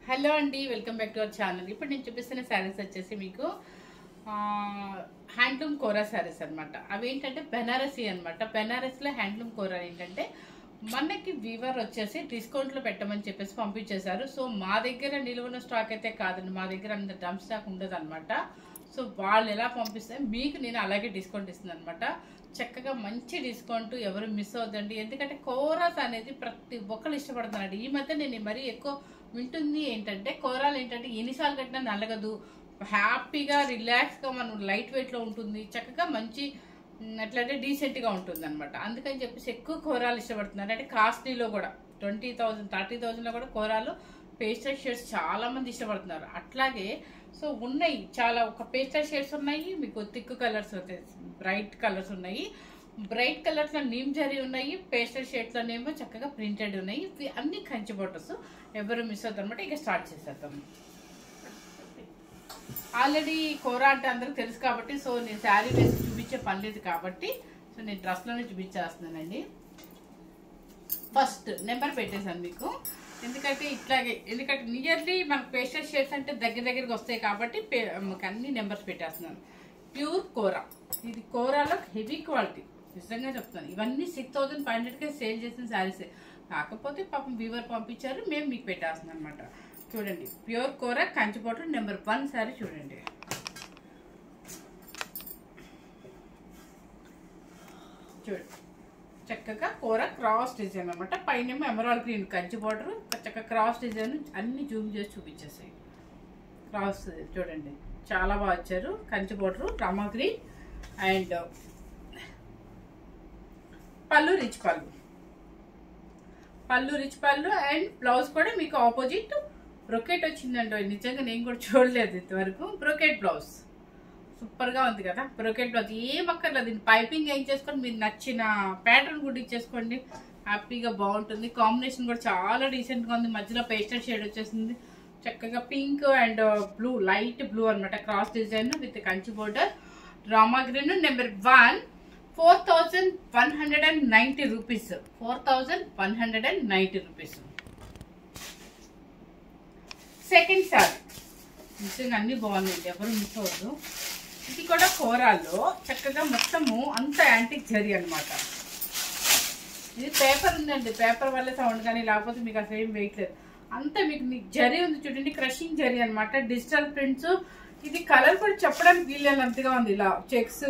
Hello అండి, welcome back to our channel. ఇప్పుడు నేను చూపిస్తున్న శారీస్ వచ్చేసి మీకు హ్యాండ్లూమ్ కోరా శారీస్ అనమాట. అవి ఏంటంటే బెనారసీ అనమాట. బెనారసీలో హ్యాండ్లూమ్ కోరా ఏంటంటే మనకి వీవర్ వచ్చేసి డిస్కౌంట్లో పెట్టమని చెప్పేసి పంపించేశారు. సో మా దగ్గర నిలువన స్టాక్ అయితే కాదండి, మా దగ్గర అంత డ్రమ్ స్టాక్ ఉండదు అనమాట. సో వాళ్ళు ఎలా పంపిస్తే మీకు నేను అలాగే డిస్కౌంట్ ఇస్తుంది అనమాట. చక్కగా మంచి డిస్కౌంట్, ఎవరు మిస్ అవుతుందండి. ఎందుకంటే కోరాస్ అనేది ప్రతి ఒక్కరు ఇష్టపడుతున్నాడు. ఈ మధ్య నేను మరీ ఎక్కువ వింటుంది ఏంటంటే కోరాలు ఏంటంటే ఎన్నిసార్లు కట్టినా నలగదు, హ్యాపీగా రిలాక్స్గా మనం లైట్ వెయిట్లో ఉంటుంది, చక్కగా మంచి ఎట్లంటే డీసెంట్గా ఉంటుంది అనమాట. అందుకని చెప్పేసి ఎక్కువ కోరాలు ఇష్టపడుతున్నారు. అంటే కాస్ట్లీలో కూడా 20,000 30,000లో కూడా కోరాలు పేస్టల్ షేడ్స్ చాలా మంది ఇష్టపడుతున్నారు. అట్లాగే సో ఉన్నాయి చాలా, ఒక పేస్టల్ షేడ్స్ ఉన్నాయి, మీకు థిక్ కలర్స్ బ్రైట్ కలర్స్ ఉన్నాయి. బ్రైట్ కలర్స్లో నీమ్ జరీ ఉన్నాయి, పేస్టల్ షేడ్స్లోనేమో చక్కగా ప్రింటెడ్ ఉన్నాయి. ఇవి అన్ని కంచి బోర్డర్స్, ఎవరు మిస్ అవుతారు అనమాట. ఇక స్టార్ట్ చేసేద్దాం. ఆల్రెడీ కోరా అంటే అందరికి తెలుసు కాబట్టి సో నేను శారీ వేసి చూపించే పని లేదు కాబట్టి సో నేను డ్రెస్లోనే చూపించేస్తున్నానండి. ఫస్ట్ నెంబర్ పెట్టేశాను మీకు, ఎందుకంటే ఇట్లాగే, ఎందుకంటే నియర్లీ మనకు పేస్టల్ షేడ్స్ అంటే దగ్గరికి వస్తాయి కాబట్టి అన్ని నెంబర్స్ పెట్టేస్తున్నాను. ప్యూర్ కోరా, ఇది కోరాలో హెవీ క్వాలిటీ, నిజంగా చెప్తాను. ఇవన్నీ 6,500కే సేల్ చేసిన శారీసే, కాకపోతే పాపం వీవర్ పంపించారు, మేము మీకు పెట్టేస్తున్నాం అనమాట. చూడండి, ప్యూర్ కోరా కంచి బోర్డర్ నెంబర్ 1 శారీ చూడండి. చూడండి, చక్కగా కోరా క్రాస్ డిజైన్ అనమాట. పైన ఎమరాల్డ్ గ్రీన్ కంచి బోర్డర్, చక్కగా క్రాస్ డిజైన్ అన్ని జూమ్ చేసి చూపించేసాయి. క్రాస్ చూడండి, చాలా బాగా వచ్చారు. Kanchi border, Rama green and pallu rich పళ్ళు అండ్ బ్లౌజ్ కూడా మీకు ఆపోజిట్ బ్రొకెట్ వచ్చిందండి. నిజంగా నేను కూడా చూడలేదు ఇంతవరకు. బ్రొకెట్ బ్లౌజ్ సూపర్గా ఉంది కదా. బ్రొకెట్ బ్లౌజ్ ఏం అక్కర్లేదు, పైపింగ్ ఏం చేసుకొని మీరు నచ్చిన ప్యాటర్న్ కూడా ఇచ్చేసుకోండి, హ్యాపీగా బాగుంటుంది. కాంబినేషన్ కూడా చాలా డీసెంట్గా ఉంది. మధ్యలో పేస్టల్ షేడ్ వచ్చేసింది, చక్కగా pink and blue, light blue అనమాట. Cross design with Kanchi border, Rama green number 1. 4,190 rupees, 4,190 rupees. Second sari నిజంగా అన్ని బాగున్నాయండి, ఎవరు మిస్ అవ్వద్దు. ఇది కూడా కోరాల్లో చక్కగా మొత్తము అంత యాంటిక్ జరీ అనమాట. ఇది పేపర్ ఉందండి, పేపర్ వల్ల సౌండ్ కానీ, లేకపోతే మీకు అసలు ఏం వేయట్లేదు. అంతా మీకు జరీ ఉంది చూడండి, క్రషింగ్ జరీ అనమాట. డిజిటల్ ప్రింట్స్, ఇది కలర్ కూడా చెప్పడానికి వీళ్ళంతగా ఉంది. ఇలా చెక్స్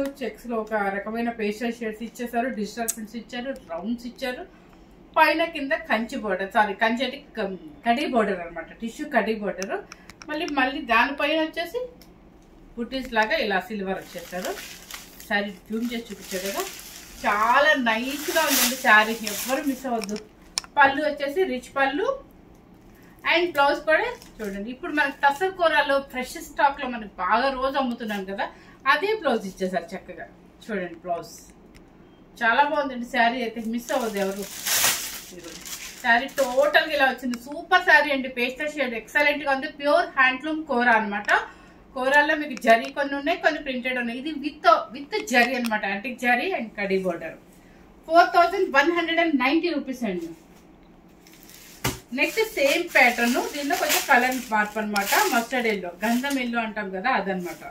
లో ఒక రకమైన పేస్టల్ షేడ్స్ ఇచ్చేసారు, డిజిటల్ ప్రింట్స్ ఇచ్చారు, రౌండ్స్ ఇచ్చారు. పైన కింద కంచి బోర్డర్, కంచి అంటే కడీ బోర్డర్ అనమాట, టిష్యూ కడీ బోర్డర్. మళ్ళీ దానిపైన వచ్చేసి బుటీస్ లాగా ఇలా సిల్వర్ వచ్చేసారు. శారీ జూమ్ చేసి చూపించారు కదా, చాలా నైస్ గా ఉందండి శారీ, ఎవ్వరు మిస్ అవ్వద్దు. పళ్ళు వచ్చేసి రిచ్ పళ్ళు అండ్ బ్లౌజ్ కూడా చూడండి. ఇప్పుడు మనకి టసర్ కోరాలో ఫ్రెష్ స్టాక్ లో మనకి బాగా రోజు అమ్ముతున్నాం కదా, అదే బ్లౌజ్ ఇచ్చేసారు చక్కగా. చూడండి బ్లౌజ్ చాలా బాగుందండి. శారీ అయితే మిస్ అవ్వదు ఎవరు. శారీ టోటల్ గా ఇలా వచ్చింది, సూపర్ శారీ అండి. పేస్టల్ షేడ్ ఎక్సలెంట్ గా ఉంది. ప్యూర్ హ్యాండ్లూమ్ కోరా అనమాట. కోరాల్లో మీకు జరీ కొన్ని ఉన్నాయి, కొన్ని ప్రింటెడ్ ఉన్నాయి. ఇది విత్ జరీ అనమాట, antique zari and khadi border. 4,190 rupees అండి. నెక్స్ట్ సేమ్ ప్యాటర్న్, దీనిలో కొంచెం కలర్ మార్పు అనమాట. మస్టర్డ్ ఎల్లో, గంధం ఎల్లో అంటాం కదా, అదనమాట.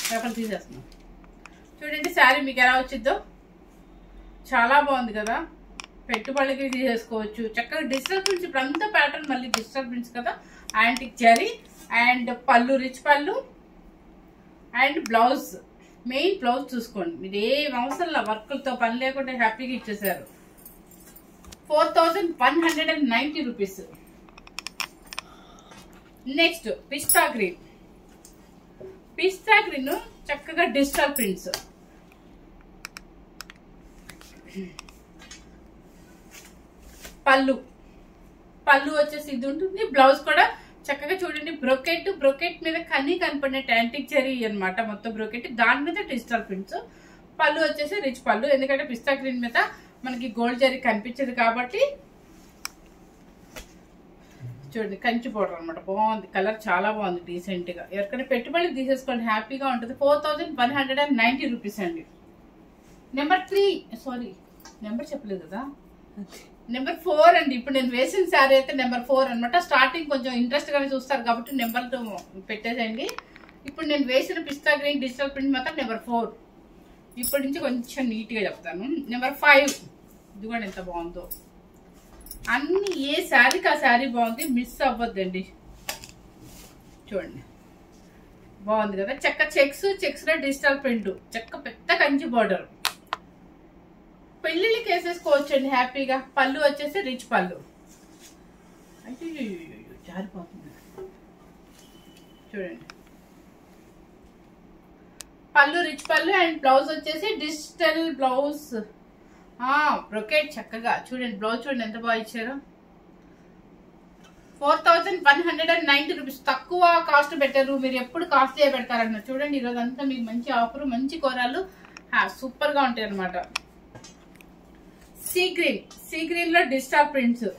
పేపర్ తీసేస్తున్నాం. చూడండి శారీ మీకు ఎలా వచ్చిందో, చాలా బాగుంది కదా. పెట్టుబడికి తీసేసుకోవచ్చు చక్కగా. డిజిటల్ ప్రింట్స్, ఇప్పుడు అంతా ప్యాటర్న్ మళ్ళీ డిజిటల్ ప్రింట్స్ కదా. Antique zari and pallu rich పళ్ళు అండ్ బ్లౌజ్, మెయిన్ బ్లౌజ్ చూసుకోండి. మీరు ఏ అవసరంలో వర్కులతో పని లేకుండా హ్యాపీగా ఇచ్చేసారు. 4,190 రూపీస్. నెక్స్ట్ పిస్తా గ్రీన్ చక్కగా డిజిటల్ ప్రింట్స్. పళ్ళు వచ్చేసి ఇది ఉంటుంది. బ్లౌజ్ కూడా చక్కగా చూడండి, బ్రొకెట్ మీద కనపడిన యాంటిక్ జరీ అనమాట. మొత్తం బ్రొకెట్, దాని మీద డిజిటల్ ప్రింట్స్. పళ్ళు వచ్చేసి రిచ్ పళ్ళు, ఎందుకంటే పిస్తా గ్రీన్ మీద మనకి గోల్డ్ జరీ కనిపించదు కాబట్టి. చూడండి కంచి బోర్డర్ అనమాట, బాగుంది. కలర్ చాలా బాగుంది, డీసెంట్ గా. ఎవరికైనా పెట్టుబడి తీసేసుకోండి, హ్యాపీగా ఉంటుంది. 4,190 రూపీస్ అండి. నెంబర్ 3, సారీ నెంబర్ చెప్పలేదు కదా, నెంబర్ 4 అండి. ఇప్పుడు నేను వేసిన శారీ అయితే నెంబర్ 4 అనమాట. స్టార్టింగ్ కొంచెం ఇంట్రెస్ట్ గానే చూస్తారు కాబట్టి నెంబర్ పెట్టేసేయండి. ఇప్పుడు నేను వేసిన పిస్తా గ్రీన్ డిజిటల్ ప్రింట్ మాత్రం నెంబర్ 4. ఇప్పటి నుంచి కొంచెం నీట్గా చెప్తాను. నెంబర్ 5 ఇది కూడా ఎంత బాగుందో. అన్ని ఏ శారీకి ఆ శారీ బాగుంది, మిస్ అవ్వద్దండి. చూడండి బాగుంది కదా. చెక్క చెక్స్ లో డిజిటల్ ప్రింట్, చెక్క పెద్ద కంచి బార్డర్. పెళ్ళిళ్ళకి వేసేసుకోవచ్చండి హ్యాపీగా. పళ్ళు వచ్చేసి రిచ్ పళ్ళు. అయితే జారిపోతుంది చూడండి. పళ్ళు రిచ్ పళ్ళు అండ్ బ్లౌజ్ వచ్చేసి డిజిటల్ బ్లౌజ్. బ్రొకెట్ చక్కగా చూడండి. బ్లౌజ్ చూడండి ఎంత బాగా ఇచ్చారో. 4190 రూపీస్. తక్కువ కాస్ట్ పెట్టారు. మీరు ఎప్పుడు కాస్ట్లీ పెడతారన్న చూడండి. ఈరోజు అంతా మీకు మంచి ఆఫర్, మంచి కూరలు సూపర్ గా ఉంటాయి అనమాట. సీ గ్రీన్ లో డిజిటల్ ప్రింట్స్.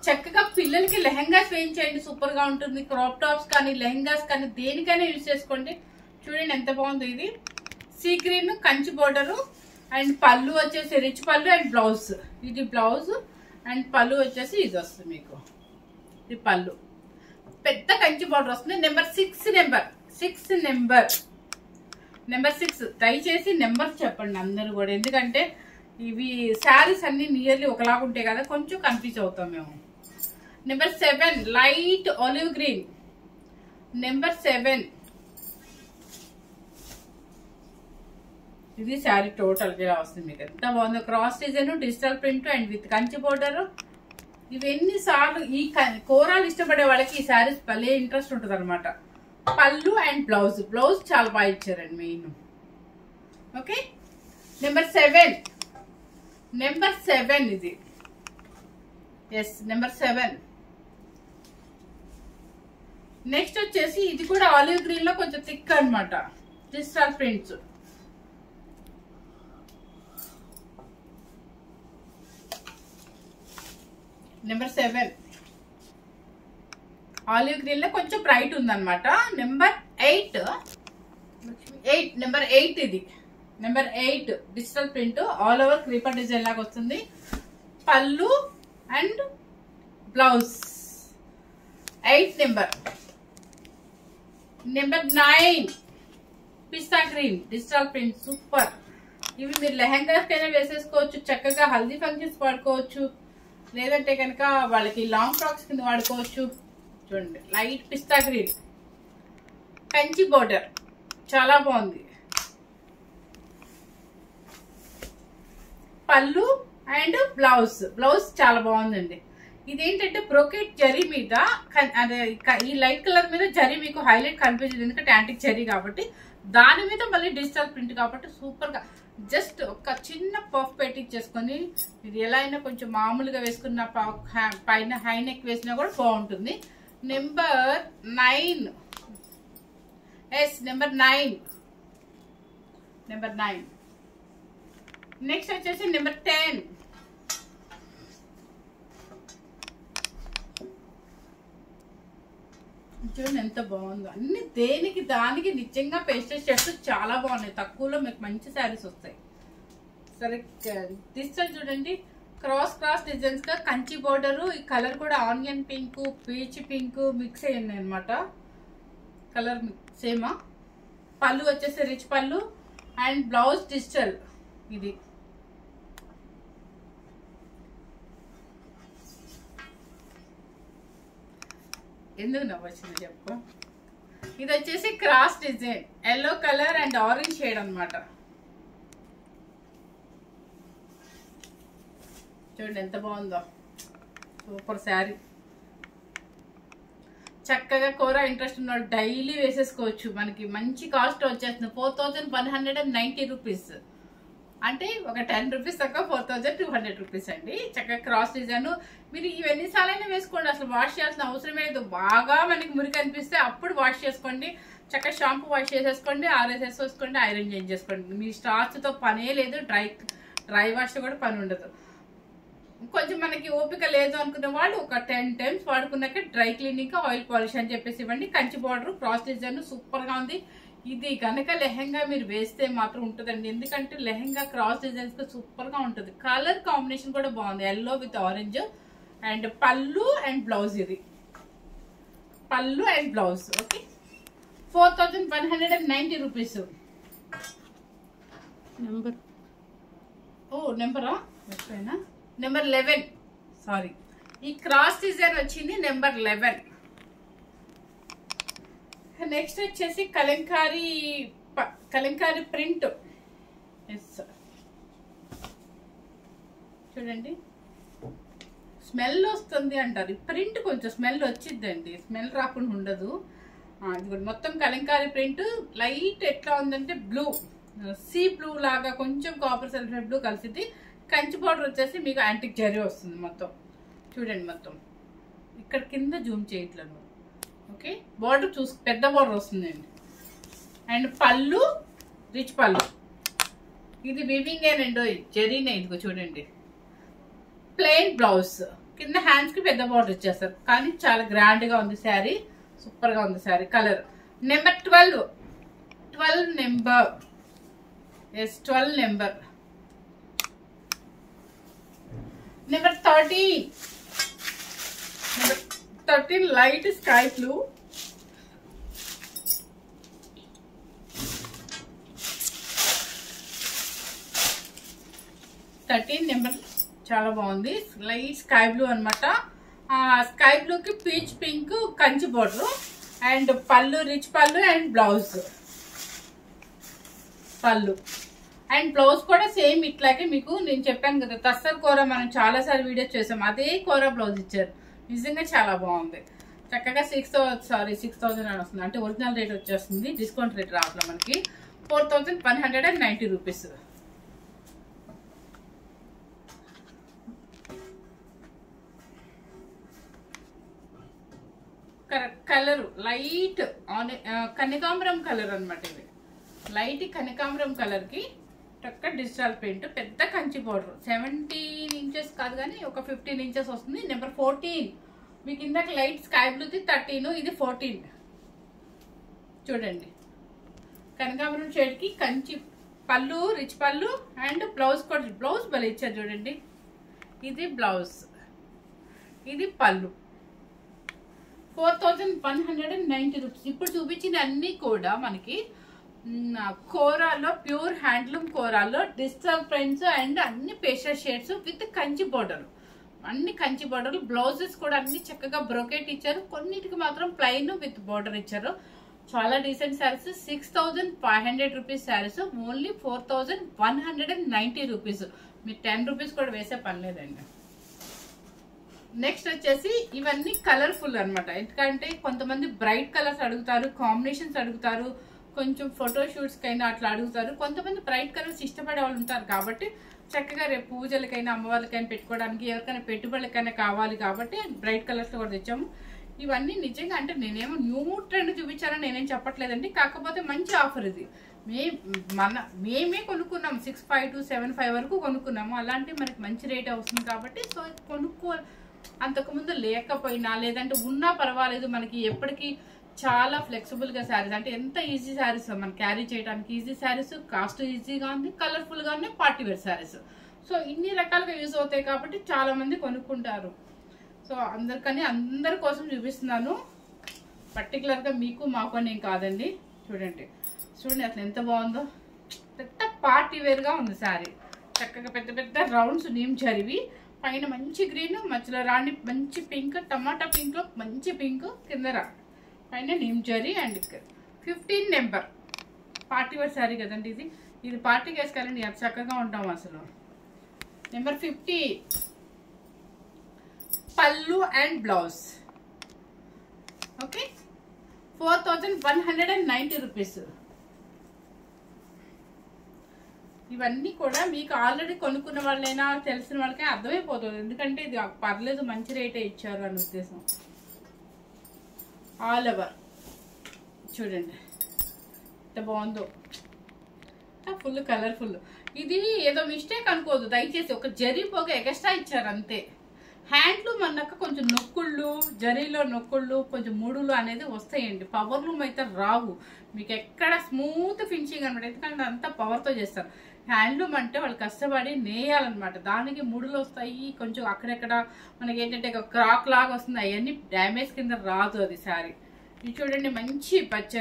చక్కగా పిల్లలకి లెహంగాస్ వేయించండి, సూపర్ గా ఉంటుంది. క్రాప్ టాప్స్ కానీ లెహంగాస్ కానీ దేనికైనా యూజ్ చేసుకోండి. చూడండి ఎంత బాగుంది. ఇది sea green Kanchi border and పళ్ళు వచ్చేసి రిచ్ పళ్ళు అండ్ బ్లౌజ్. ఇది బ్లౌజ్ అండ్ పళ్ళు వచ్చేసి ఇది వస్తుంది మీకు. ఇది పళ్ళు పెద్ద కంచి బోర్డర్ వస్తుంది. నెంబర్ 6 దయచేసి నెంబర్ చెప్పండి అందరూ కూడా. ఎందుకంటే ఇవి శారీస్ అన్ని నియర్లీ ఒకలాగా ఉంటాయి కదా, కొంచెం కన్ఫ్యూజ్ అవుతాం మేము. Number 7 light olive green. Number 7 ఇది శారీ టోటల్ గా వస్తుంది మీకు. ఎంత బాగుంది. Cross design digital print and with Kanchi border. ఇవి ఎన్నిసార్లు ఈ కూరలు ఇష్టపడే వాళ్ళకి ఈ శారీస్ భలే ఇంట్రెస్ట్ ఉంటుంది అనమాట. పళ్ళు అండ్ బ్లౌజ్ చాలా బాగా ఇచ్చారండి మెయిన్. ఓకే నెంబర్ 7 ఇది. Yes number 7. నెక్స్ట్ వచ్చేసి ఇది కూడా ఆలివ్ గ్రీన్ లో కొంచెం థిక్ అనమాట. Digital prints. Number 7 olive green లో కొంచెం బ్రైట్ ఉందన్నమాట. నెంబర్ 8 ఇది. Number 8 digital print all over creeper design లాగా వస్తుంది. పళ్ళు and blouse. 8 number 9 pista green digital print super. ఇవి మీరు లెహంగాస్ కైనా వేసేసుకోవచ్చు. చక్కగా హల్దీ ఫంక్షన్స్ వాడుకోవచ్చు, లేదంటే కనుక వాళ్ళకి లాంగ్ ఫ్రాక్స్ కింద వాడుకోవచ్చు. చూడండి లైట్ పిస్తా గ్రీన్ కంచి బోర్డర్ చాలా బాగుంది. పళ్ళు అండ్ బ్లౌజ్ చాలా బాగుందండి. ఇదేంటంటే బ్రోకెట్ జరీ మీద అదే ఈ లైట్ కలర్ మీద జరీ మీకు హైలైట్ కనిపించింది, ఎందుకంటే యాంటిక్ జరీ కాబట్టి. దాని మీద మళ్ళీ డిజిటల్ ప్రింట్ కాబట్టి సూపర్ గా. జస్ట్ ఒక చిన్న పఫ్ పెట్టించేసుకొని ఇది ఎలా అయినా కొంచెం మామూలుగా వేసుకున్న పైన హై నెక్ వేసినా కూడా బాగుంటుంది. నెంబర్ 9. Yes number 9. నెక్స్ట్ వచ్చేసి నెంబర్ 10. చూడండి ఎంత బాగుందో. అన్ని దేనికి దానికి నిజంగా పేస్టల్ షర్ట్స్ చాలా బాగున్నాయి. తక్కువలో మీకు మంచి శారీస్ వస్తాయి. సరే డిజిటల్ చూడండి క్రాస్ డిజైన్స్ గా కంచి బోర్డరు. ఈ కలర్ కూడా onion pink peach pink mix అయ్యింది అనమాట. కలర్ సేమా. పళ్ళు వచ్చేసి రిచ్ పళ్ళు అండ్ బ్లౌజ్ డిజిటల్. ఇది ఎందుకు నవ్వొచ్చింది చెప్పు. ఇది వచ్చేసి cross design yellow colour and orange shade అనమాట. చూడండి ఎంత బాగుందో. సూపర్ శారీ. చక్కగా కూర ఇంట్రెస్ట్ ఉన్న వాళ్ళు డైలీ వేసేసుకోవచ్చు. మనకి మంచి కాస్ట్ వచ్చేస్తుంది. 4190 రూపీస్. అంటే ఒక 10 రూపీస్ తక్కువ 4200 రూపీస్ అండి. చక్కగా క్రాస్ డిజైన్. మీరు ఇవన్నీ సార్లైనా వేసుకోండి, అసలు వాష్ చేయాల్సిన అవసరం లేదు. బాగా మనకి మురికి అనిపిస్తే అప్పుడు వాష్ చేసుకోండి. చక్కగా షాంపూ వాష్ చేసేసుకోండి, ఆరేసేసుకోండి, ఐరన్ చేంజ్ చేసుకోండి. మీ స్టార్చ్తో పనే లేదు, డ్రై వాష్తో కూడా పని ఉండదు. కొంచెం మనకి ఓపిక లేదు అనుకున్న వాళ్ళు ఒక 10 టైమ్స్ వాడుకున్నాక డ్రై క్లీనింగ్ ఆయిల్ పాలిష్ అని చెప్పేసి ఇవ్వండి. Kanchi border cross design super గా ఉంది. ఇది కనుక లెహెంగా మీరు వేస్తే మాత్రం ఉంటుందండి. ఎందుకంటే లెహెంగా క్రాస్ డిజైన్స్ గా సూపర్ గా ఉంటుంది. కలర్ కాంబినేషన్ కూడా బాగుంది, ఎల్లో విత్ ఆరెంజ్. అండ్ పళ్ళు అండ్ బ్లౌజ్, ఇది పళ్ళు and blouse. Okay, 4190 rupees. Number నెంబరా నెంబర్ 11, సారీ. ఈ క్రాస్ డిజైన్ వచ్చింది నెంబర్ 11. నెక్స్ట్ వచ్చేసి కలంకారీ ప్రింట్. చూడండి, స్మెల్ వస్తుంది అంటారు. ప్రింట్ కొంచెం స్మెల్ వచ్చిందండి, స్మెల్ రాకుండా ఉండదు. ఇది మొత్తం కలంకారీ ప్రింట్. లైట్ ఎట్లా ఉందంటే బ్లూ, సీ బ్లూ లాగా కొంచెం కాపర్ సల్ఫేట్ బ్లూ కలిసింది. కంచి బార్డర్ వచ్చేసి మీకు యాంటిక్ జరీ వస్తుంది మొత్తం. చూడండి, మొత్తం ఇక్కడ కింద జూమ్ చేయట్లేదు. ఓకే, బార్డర్ పెద్ద బార్డర్ వస్తుందండి. అండ్ పళ్ళు రిచ్ పళ్ళు. ఇది వివింగ్ ఏనండి, జరీనే. ఇదిగో చూడండి, ప్లెయిన్ బ్లౌజ్. కింద హ్యాండ్స్ కి పెద్ద బార్డర్ ఇచ్చేస్తారు, కానీ చాలా గ్రాండ్ గా ఉంది శారీ. సూపర్ గా ఉంది sari. Colour number 12 number. Yes, 12 number. Number 13 light sky blue. Number చాలా బాగుంది, లైట్ స్కై బ్లూ అనమాట. స్కై బ్లూ కి peach pink Kanchi border. And pallu rich పళ్ళు and blouse. Pallu and blouse కూడా సేమ్ ఇట్లాగే మీకు నేను చెప్పాను కదా, తస్సర్ కూర మనం చాలా సార్లు వీడియోస్ చేసాం, అదే కూర బ్లౌజ్ ఇచ్చారు. నిజంగా చాలా బాగుంది. చక్కగా 6,000 అని వస్తుంది, అంటే ఒరిజినల్ రేట్ వచ్చేస్తుంది, డిస్కౌంట్ రేట్ రావట్లేదు మనకి. 4190 రూపీస్. కలర్ లైట్ కనకాంబరం కలర్ అనమాట. ఇది లైట్ కనకాంబరం కలర్ కి చక్క డిజిటల్ పెయింట్, పెద్ద కంచి బోర్డర్. 17 ఇంచెస్ కాదు కానీ ఒక 15 ఇంచెస్ వస్తుంది. నెంబర్ 14. మీకు ఇందాక లైట్ స్కై బ్లూది 13, ఇది 14. చూడండి, కనకాంబరం షేడ్ కి కంచి పళ్ళు రిచ్ పళ్ళు అండ్ బ్లౌజ్ కూడా. బ్లౌజ్ భలే ఇచ్చారు చూడండి. ఇది బ్లౌజ్, ఇది పళ్ళు. 4190 రూపీస్. ఇప్పుడు చూపించిన అన్ని కూడా మనకి కోరాలో, ప్యూర్ హ్యాండ్లూమ్ కోరాలో డిజిటల్ ప్రింట్స్ అండ్ అన్ని pastel shades with Kanchi border. అన్ని కంచి బోర్డర్. బ్లౌజెస్ కూడా అన్ని చక్కగా బ్రోకెట్ ఇచ్చారు, కొన్నిటికి మాత్రం ప్లెయిన్ విత్ బోర్డర్ ఇచ్చారు. చాలా decent saris. 6500 rupees saris only 4190 rupees. మీరు 10 రూపీస్ కూడా వేసే పని లేదండి. నెక్స్ట్ వచ్చేసి ఇవన్నీ కలర్ఫుల్ అనమాట. ఎందుకంటే కొంతమంది బ్రైట్ కలర్స్ అడుగుతారు, కాంబినేషన్స్ అడుగుతారు, కొంచెం ఫోటోషూట్స్ కైనా అట్లా అడుగుతారు. కొంతమంది బ్రైట్ కలర్స్ ఇష్టపడే వాళ్ళు ఉంటారు. కాబట్టి చక్కగా రేపు పూజలకైనా అమ్మవాళ్ళకైనా పెట్టుకోవడానికి, ఎవరికైనా పెట్టుబడులకైనా కావాలి కాబట్టి బ్రైట్ కలర్స్ కూడా తెచ్చాము. ఇవన్నీ నిజంగా అంటే నేనేమో న్యూ ట్రెండ్ చూపించాలని నేనేం చెప్పట్లేదండి, కాకపోతే మంచి ఆఫర్ ఇది. మేమే కొనుక్కున్నాము, 65 to 75 వరకు కొనుక్కున్నాము. అలాంటి మనకి మంచి రేట్ వస్తుంది కాబట్టి సో అంతకుముందు లేకపోయినా లేదంటే ఉన్నా పర్వాలేదు, మనకి ఎప్పటికీ చాలా ఫ్లెక్సిబుల్ గా శారీస్, అంటే ఎంత ఈజీ శారీస్ మనం క్యారీ చేయడానికి. ఈజీ శారీస్, కాస్ట్ ఈజీగా ఉంది, కలర్ఫుల్ గా ఉన్నాయి, పార్టీ వేర్ శారీస్. సో ఇన్ని రకాలుగా యూజ్ అవుతాయి కాబట్టి చాలా మంది కొనుక్కుంటారు. సో అందరి కోసం చూపిస్తున్నాను, పర్టికులర్ గా మీకు మాకు అని కాదండి. చూడండి అసలు ఎంత బాగుందో. పెద్ద పార్టీ వేర్ గా ఉంది శారీ. చక్కగా పెద్ద పెద్ద రౌండ్స్ నీమ్ జరివి, పైన మంచి గ్రీన్, మధ్యలో రాణి మంచి పింక్, టమాటా పింక్ లో మంచి పింక్, కింద పైన నీమ్ zari. And 15 number. Party wear sari కదండి ఇది. ఇది పార్టీకి వేసుకోవాలండి, ఎంత చక్కగా ఉంటాం అసలు. నెంబర్ 50 పళ్ళు అండ్ బ్లౌజ్. Okay, 4190 rupees. ఇవన్నీ కూడా మీకు ఆల్రెడీ కొనుక్కున్న వాళ్ళైనా తెలిసిన వాళ్ళకే అర్థమైపోతుంది, ఎందుకంటే ఇది పర్లేదు మంచి రేటే ఇచ్చారు అని ఉద్దేశం. ఆల్ ఓవర్ చూడండి ఎంత బాగుందో, ఫుల్ కలర్ఫుల్. ఇది ఏదో మిస్టేక్ అనుకోదు దయచేసి, ఒక జరీ పోగా ఎక్స్ట్రా ఇచ్చారు అంతే. హ్యాండ్లూమ్ అన్నాక కొంచెం నొక్కుళ్ళు, జరీలో నొక్కుళ్ళు, కొంచెం ముడులు అనేది వస్తాయండి. పవర్ లూమ్ అయితే రావు మీకు, ఎక్కడ స్మూత్ ఫినిషింగ్ అనమాట. ఎందుకంటే అంతా పవర్తో చేస్తారు. హ్యాండ్లూమ్ అంటే వాళ్ళు కష్టపడి నేయాలన్నమాట. దానికి ముడులు వస్తాయి, కొంచెం అక్కడెక్కడ మనకి ఏంటంటే క్రాక్ లాగా వస్తుంది. అవన్నీ డ్యామేజ్ కింద రాదు అది శారీ. ఇది చూడండి, మంచి పచ్చ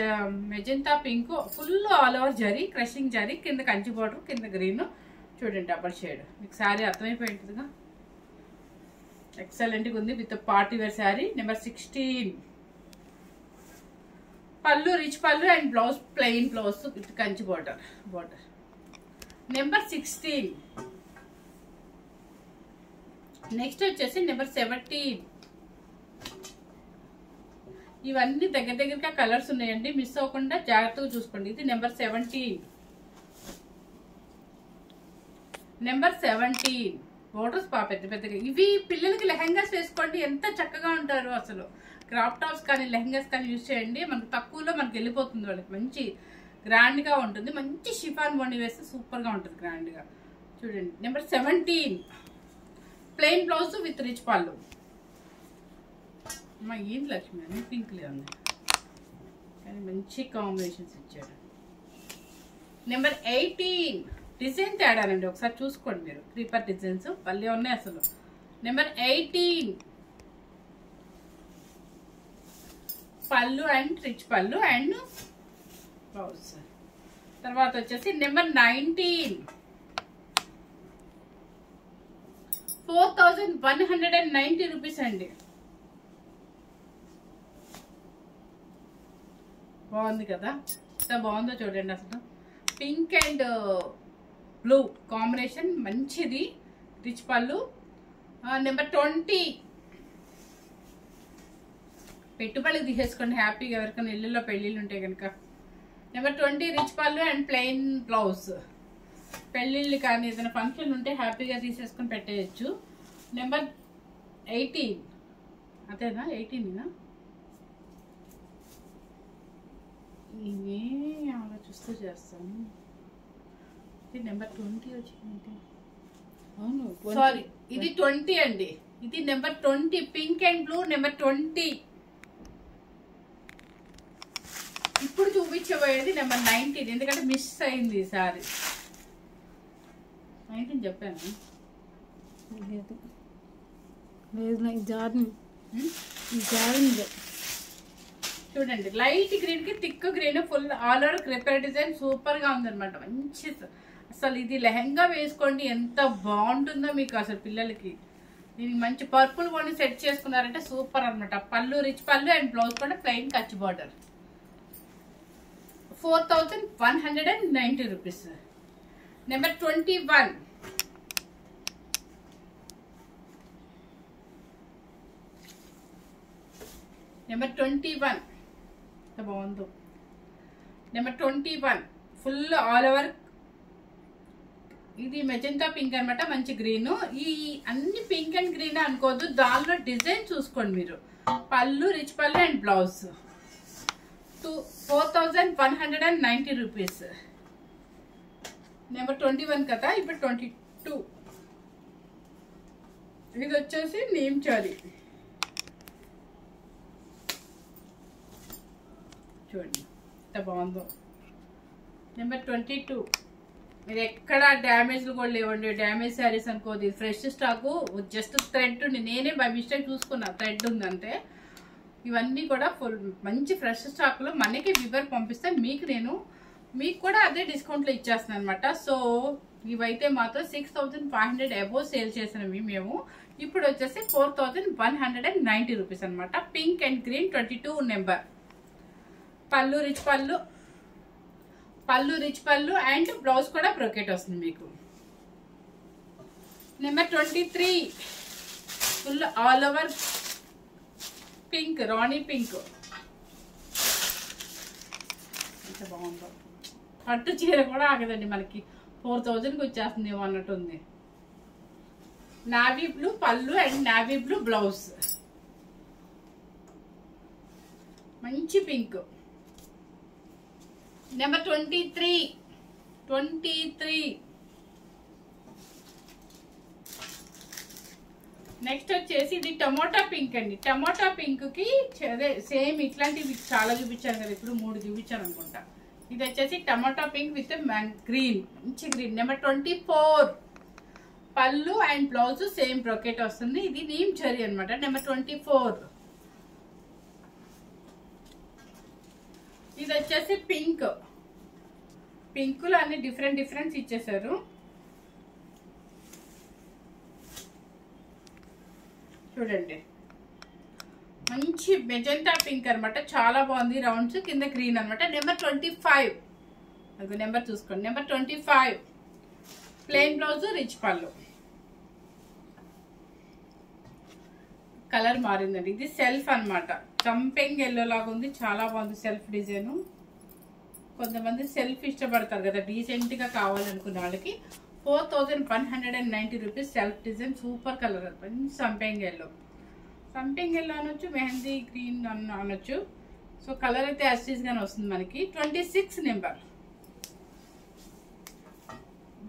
magenta pink, full all over zari, crushing zari, కింద కంచి బార్డర్, కింద గ్రీన్. చూడండి డబల్ షేడ్. మీకు శారీ అర్థమైపోయింటుందిగా. ఎక్సలెంట్గా ఉంది. With party wear sari. Number 16. Pallu rich పళ్ళు and blouse plain blouse with Kanchi border. Number 16. Next వచ్చేసి నెంబర్ 17. ఇవన్నీ దగ్గర దగ్గరగా కలర్స్ ఉన్నాయండి, మిస్ అవ్వకుండా జాగ్రత్తగా చూసుకోండి. ఇది నెంబర్ 17. నెంబర్ 17 బోర్డర్స్ పెద్ద పెద్దగా. ఇవి పిల్లలకి లెహంగాస్ వేసుకోండి, ఎంత చక్కగా ఉంటారు అసలు. క్రాప్ టాప్స్ కానీ లెహంగాస్ కానీ యూజ్ చేయండి, మనకు తక్కువలో మనకి వెళ్ళిపోతుంది. వాళ్ళకి మంచి గ్రాండ్ గా ఉంటుంది. మంచి షిఫాన్ బోని వేస్తే సూపర్ గా ఉంటుంది, గ్రాండ్ గా. చూడండి number 17. Plain blouse with rich పళ్ళు. అమ్మా ఏంటి లక్ష్మి అని పింక్ లేదు కానీ మంచి కాంబినేషన్స్ ఇచ్చాడు. నెంబర్ 18. డిజైన్ తేడానండి, ఒకసారి చూసుకోండి మీరు. క్రీపర్ డిజైన్స్ భలే ఉన్నాయి అసలు. నెంబర్ 18. పళ్ళు అండ్ రిచ్ పళ్ళు అండ్ బ్లౌజ్. తర్వాత వచ్చేసి నెంబర్ 19. 4190 రూపీస్ అండి. బాగుంది కదా, ఎంత బాగుందో చూడండి అసలు. పింక్ అండ్ బ్లూ కాంబినేషన్ మంచిది. రిచ్ పళ్ళు. నెంబర్ 20. పెట్టుబడికి తీసేసుకోండి హ్యాపీగా, ఎవరికైనా ఇళ్ళల్లో పెళ్ళిళ్ళు ఉంటే కనుక. నెంబర్ 20 రిచ్ పళ్ళు అండ్ ప్లెయిన్ బ్లౌజ్. పెళ్ళిళ్ళు కానీ ఏదైనా ఫంక్షన్ ఉంటే హ్యాపీగా తీసేసుకొని పెట్టేయచ్చు. నెంబర్ 18. అదేనా 18నా? ఇవే ఆలోచిస్తూ చేస్తాను. ఇది నెంబర్ 20 వచ్చింది. అవును సారీ, ఇది 20 అండి. ఇది number 20 pink and blue number 20. ఇప్పుడు చూపించబోయేది నెంబర్ 19, ఎందుకంటే మిస్ అయింది ఈసారి. 19 చెప్పాను. లేదు నాకు జారింది. చూడండి లైట్ గ్రీన్ కి thick green, full all over creeper design, super గా ఉందన్నమాట. మంచి అసలు ఇది లెహంగా వేసుకోండి, ఎంత బాగుంటుందో మీకు అసలు. పిల్లలకి దీనికి మంచి పర్పుల్ కొని సెట్ చేసుకున్నారంటే సూపర్ అనమాట. పళ్ళు రిచ్ పళ్ళు అండ్ బ్లౌజ్ కూడా plain Kutch border. 4190 rupees. Number 21. Number 21 ఎంత బాగుందో. Number 21 full all over. ఇది మెజెంటా పింక్ అనమాట, మంచి గ్రీన్. ఈ అన్ని పింక్ అండ్ గ్రీన్ అనుకోవద్దు, దానిలో డిజైన్ చూసుకోండి మీరు. పళ్ళు రిచ్ పళ్ళు అండ్ బ్లౌజ్. 4190 రూపీస్. నెంబర్ 21 కదా, ఇప్పుడు 22. ఇది వచ్చేసి నీమ్ చారీ. చూడండి ఎంత బాగుందో. నెంబర్ 22. మీరు ఎక్కడ డ్యామేజ్లు కూడా లేవండి, డ్యామేజ్ శారీస్ అనుకోదు. ఫ్రెష్ స్టాక్, జస్ట్ థ్రెడ్ ఉంది. నేనే బై మిస్టేక్ చూసుకున్నా థ్రెడ్ ఉందంటే. ఇవన్నీ కూడా ఫుల్ మంచి ఫ్రెష్ స్టాక్లో మనకి వివర్ పంపిస్తే మీకు కూడా అదే డిస్కౌంట్లో ఇచ్చేస్తున్నాను అనమాట. సో ఇవైతే మాత్రం 6500 అబోవ్ సేల్ చేసినవి మేము. ఇప్పుడు వచ్చేసి 4190 రూపీస్ అనమాట. Pink and green 22 number. పళ్ళు రిచ్ పళ్ళు అండ్ బ్లౌజ్ కూడా బ్రోకెట్ వస్తుంది మీకు. Number 23 full all over pink, రాణి పింక్. ఎంత బాగుందో. పట్టు చీర కూడా ఆగదండి మనకి, 4000కి వచ్చేస్తుంది ఏమో అన్నట్టుంది. నావీ బ్లూ పళ్ళు అండ్ నావీ బ్లూ బ్లౌజ్. మంచి పింక్. నెంబర్ 23. నెక్స్ట్ వచ్చేసి ఇది టమోటా పింక్ అండి. టమోటా పింక్ కి అదే సేమ్ ఇట్లాంటివి చాలా చూపించాను కదా, ఇప్పుడు 3 చూపించాను అనుకుంటా. ఇది వచ్చేసి టమోటా పింక్ విత్ గ్రీన్, మంచి గ్రీన్. నెంబర్ 24. పళ్ళు అండ్ బ్లౌజ్ సేమ్ బ్రోకెట్ వస్తుంది. ఇది నీమ్ జరీ అనమాట. నెంబర్ 24. ఇది వచ్చేసి పింక్. పింకులు అన్ని డిఫరెంట్ ఇచ్చేసారు. చూడండి, మంచి మెజెంటా పింక్ అనమాట, చాలా బాగుంది. రౌండ్స్ కింద గ్రీన్ అనమాట. నెంబర్ 25. అది నెంబర్ చూసుకోండి. నెంబర్ 25. ప్లెయిన్ బ్లౌజ్, రిచ్ పళ్ళు. కలర్ మారిందండి. ఇది సెల్ఫ్ అనమాట. చంపింగ్ ఎల్లో లాగా ఉంది, చాలా బాగుంది సెల్ఫ్ డిజైన్. కొంతమంది సెల్ఫ్ ఇష్టపడతారు కదా, డీసెంట్ గా కావాలనుకున్న వాళ్ళకి 4190 rupees self design. Super colour, మంచి సంపింగ్ ఎల్లో. సంపింగ్ ఎల్లో అనొచ్చు, మెహందీ గ్రీన్ అనొచ్చు. సో కలర్ అయితే యాస్టీస్ గానే వస్తుంది మనకి. 26 నెంబర్.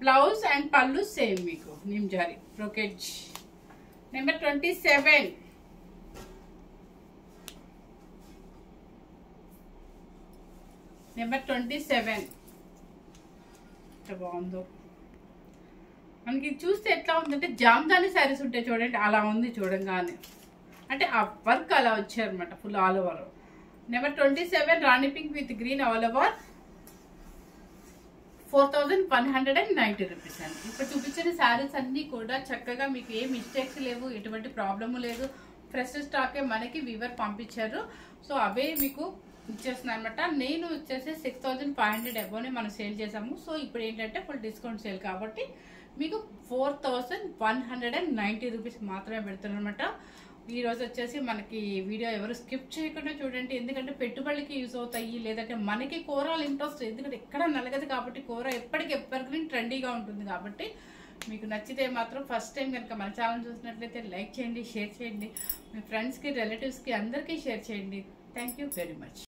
బ్లౌజ్ అండ్ పళ్ళు సేమ్ మీకు నిమ్ జారీ బ్రోకెట్. నెంబర్ 27. నెంబర్ 27. ఎంత బాగుందో మనకి. చూస్తే ఎట్లా ఉందంటే జామ్దాని శారీస్ ఉంటాయి చూడండి, అలా ఉంది చూడంగానే. అంటే ఆ వర్క్ అలా వచ్చారనమాట, full all over. Number 27 Rani pink with green all over 4190 rupees అండి. ఇప్పుడు చూపించిన శారీస్ అన్ని కూడా చక్కగా మీకు ఏ మిస్టేక్స్ లేవు, ఎటువంటి ప్రాబ్లము లేదు. ఫ్రెష్ స్టాకే మనకి వీవర్ పంపించారు. సో అవే మీకు ఇచ్చేస్తున్నాను అనమాట. నేను వచ్చేసి 6500 అబోనే మనం సేల్ చేసాము. సో ఇప్పుడు ఏంటంటే ఫుల్ డిస్కౌంట్ సేల్ కాబట్టి మీకు 4190 రూపీస్ మాత్రమే పెడుతున్నాను అనమాట. ఈ రోజు వచ్చేసి మనకి వీడియో ఎవరు స్కిప్ చేయకుండా చూడండి, ఎందుకంటే పెట్టుబడికి యూజ్ అవుతాయి. లేదంటే మనకి కూరలు ఇంట్రెస్ట్, ఎందుకంటే ఎక్కడ నలగదు కాబట్టి కూర ఎప్పటికీ ట్రెండీగా ఉంటుంది. కాబట్టి మీకు నచ్చితే మాత్రం ఫస్ట్ టైం కనుక మన ఛానల్ చూసినట్లయితే లైక్ చేయండి, షేర్ చేయండి, మీ ఫ్రెండ్స్కి రిలేటివ్స్కి అందరికీ షేర్ చేయండి. Thank you very much.